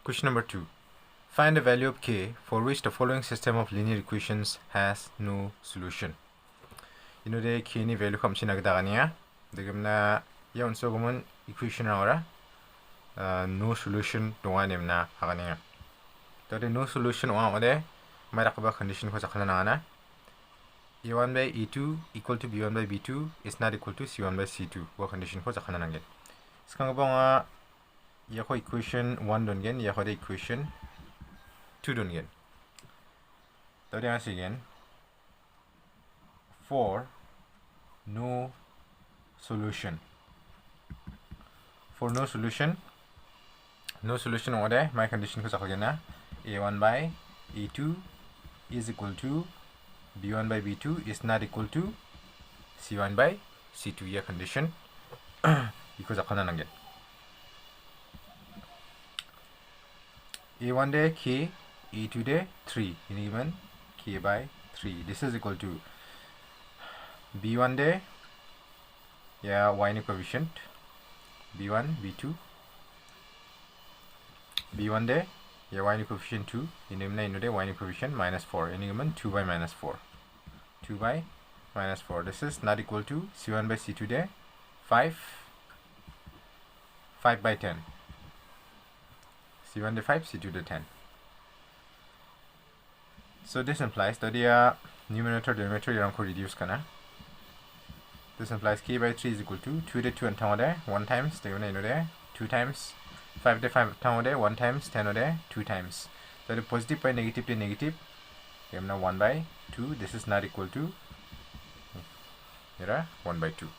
Question number 2. Find the value of k for which the following system of linear equations has no solution. 이노래 k니 value 감시 나가다가니야. 지금나 연속음은 equation 나와라. No solution 동안임나 하가니야. तोरे no solution वामदे मायराकबा condition को जाखना नागाना. a1 by a2 equal to b1 by b2 is not equal to c1 by c2 와 condition को जाखना नागे. 스강बा याको equation 1 dongen याको equation 2 dongen. तोरे आसिगेन for no solution. For no solution order my condition ko sakagena a1 by a2 is equal to b1 by b2 is not equal to c1 by c2 ya condition iko sakana nanget a1 de k a2 de 3 in given k by 3 this is equal to b1 de yeah y coefficient b1 b2 b1 de yeah y coefficient 2 in the y coefficient minus 4 in given 2 by minus 4 2 by minus 4 this is not equal to c1 by c2 de 5 by 10 c1 de 5 c2 de 10 so this implies that the numerator denominator ko reduce kana. This implies k by 3 is equal to 2 de 2 and 1 times the 2 times 5 de 5 1 times 10 2 times. So the positive by negative to negative 1 by 2 this is not equal to 1 by 2.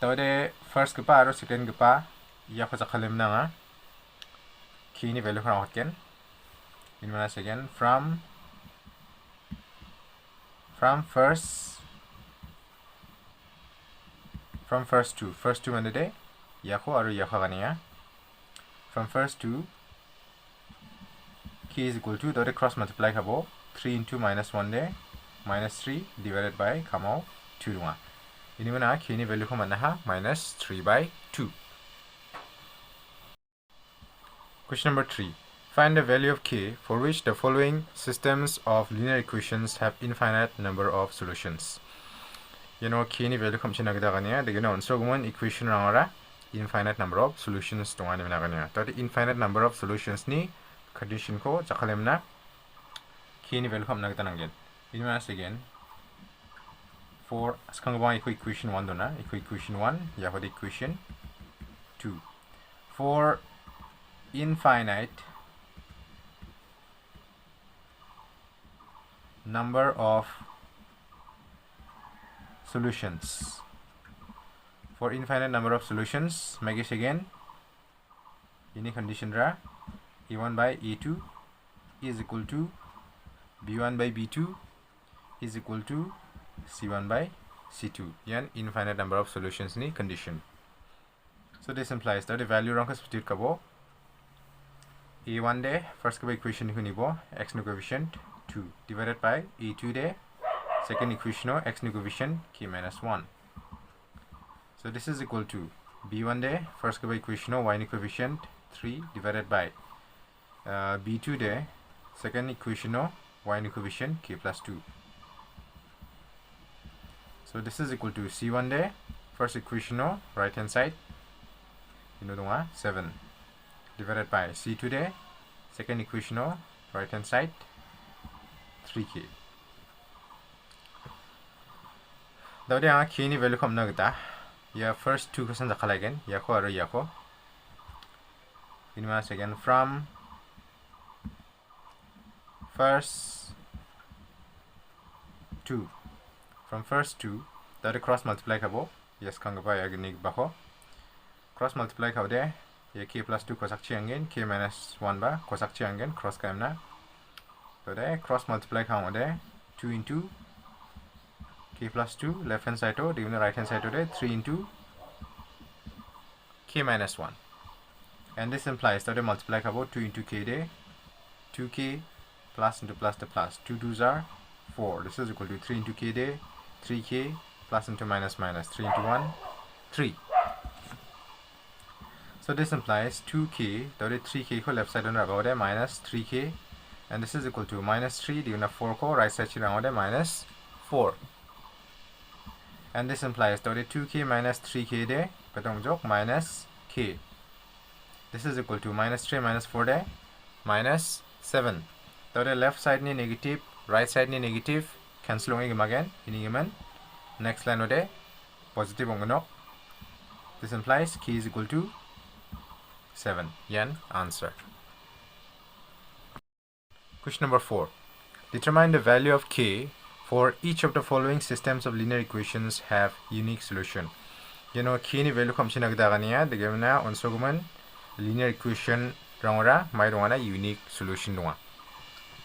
So the first gapa or second gapa ya ko sakhalim na nga k ni value ko again in manas again from first two mande de yako aru yako ganiya from first two k is equal to the cross multiply kabo 3 into minus 1 de minus 3 divided by kamo 2 dunga ini mana k ni value ko manna ha minus 3 by 2. Question number 3. Find the value of k for which the following systems of linear equations have infinite number of solutions. k ni value kamchi nagdagania the onsogumun equation rangara infinite number of solutions tongani nagania. So the infinite number of solutions ni condition ko jakalemna k ni value kam nagdananggen. Inmas again for skangabang equation 1 dona equation 1 yahod equation 2 for infinite number of solutions. For infinite number of solutions, make it again. Ini condition ra a1 by a2 is equal to b1 by b2 is equal to c1 by c2. Yan infinite number of solutions ni condition. So this implies that the value rang substitute kabo a1 de first kabo equation ni bo x no coefficient 2 divided by a2 de second equation of x coefficient k minus 1. So this is equal to b1 de first equation of y coefficient 3 divided by b2 de second equation of y coefficient k plus 2. So this is equal to c1 de first equation of right hand side 7 divided by c2 de second equation of right hand side 3k. Dawde ang k ni value kam nagda ya first two question dakhala again yako aru yako inmas again from first two dawde cross multiply kabo yes kanga ba yagnik bako cross multiply kawde ya k plus 2 kosak chiangen k minus 1 ba kosak chiangen cross kaimna dawde cross multiply kawde 2 into k plus 2 left hand side to the right hand side to 3 into k minus 1 and this implies that they multiply about 2 into k de 2k plus into plus the plus 2 2s are 4 this is equal to 3 into k de 3k plus into minus minus 3 into 1 3 So this implies 2k, dotted 3k ko left side on about minus 3k, and this is equal to minus 3 divided 4 ko right side around minus 4. And this implies dotted 2k minus 3k de, patong jok minus k. This is equal to minus 3 minus 4 de, minus 7. Dotted left side ni negative, right side ni negative, cancel again, next line ode positive ongono. This implies k is equal to 7. Yan answer. Question number 4. Determine the value of k for each of the following systems of linear equations have unique solution. You know, k ni value kam sinagdagania degemna onsoguman linear equation rangora mai rongana unique solution dunga.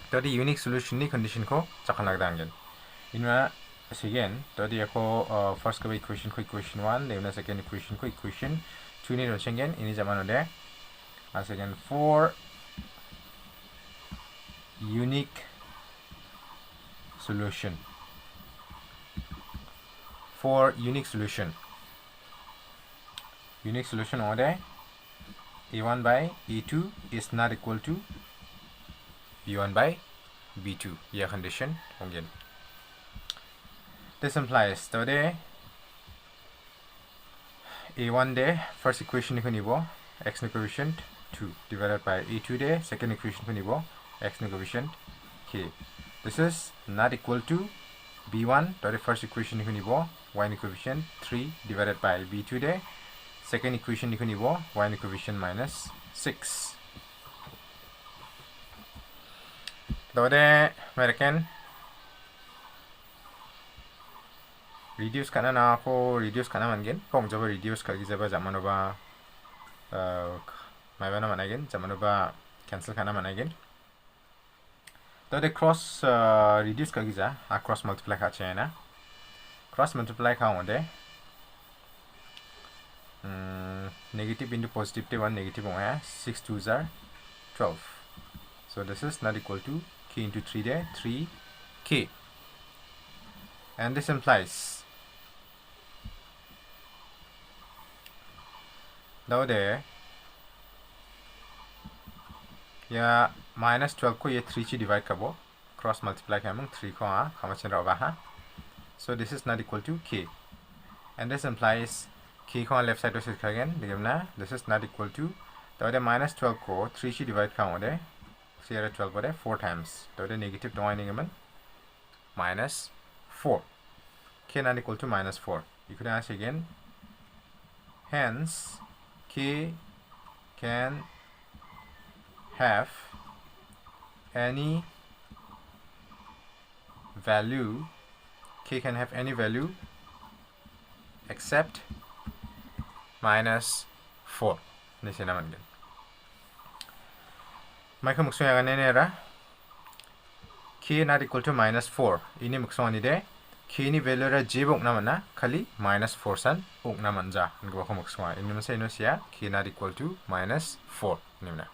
Tadi unique solution ni condition ko chakanagdangen. Inma again tadi ako first ko equation 1, then second equation ko equation 2 ni ronsengen ini zaman ode. As again 4 unique solution. Unique solution ode a1 by a2 is not equal to b1 by b2. Yeah, condition again. This implies today a1 de first equation ni kunibo x ni coefficient 2 divided by a2 de second equation kunibo x ni coefficient k. This is not equal to b1 dot first equation ni kunibo y ni coefficient 3 divided by b2 de second equation ni kunibo y ni coefficient minus 6. Dode American reduce kana na ko reduce kana mangen pong jaba reduce ka gizaba jamanoba mai bana managen jamanoba cancel kana managen. Dode cross reduce ka giza cross multiply ka chena cross multiply ka onde negative into positive te 1 negative on 6 2s are 12. So this is not equal to k into 3 there 3k, and this implies though there yeah minus 12 ko ye 3 chi divide kabo cross multiply kamang 3 ko kamachin rawa ha. So this is not equal to k, and this implies k ko left side to sit again digimna this is not equal to though minus 12 ko 3 chi divide ka ode 12 ode 4 times though negative to one minus 4. K not equal to minus 4. You could ask again, hence k can have any value, k can have any value except minus 4. Nisi naman din. May kamuksong yagan nera k not equal to minus 4. Ini muksong ani de k ni value ra j bok naman na khali minus 4 san uk naman ja. Ngwa kamuksong ini masa ino siya k not equal to minus 4 nimna.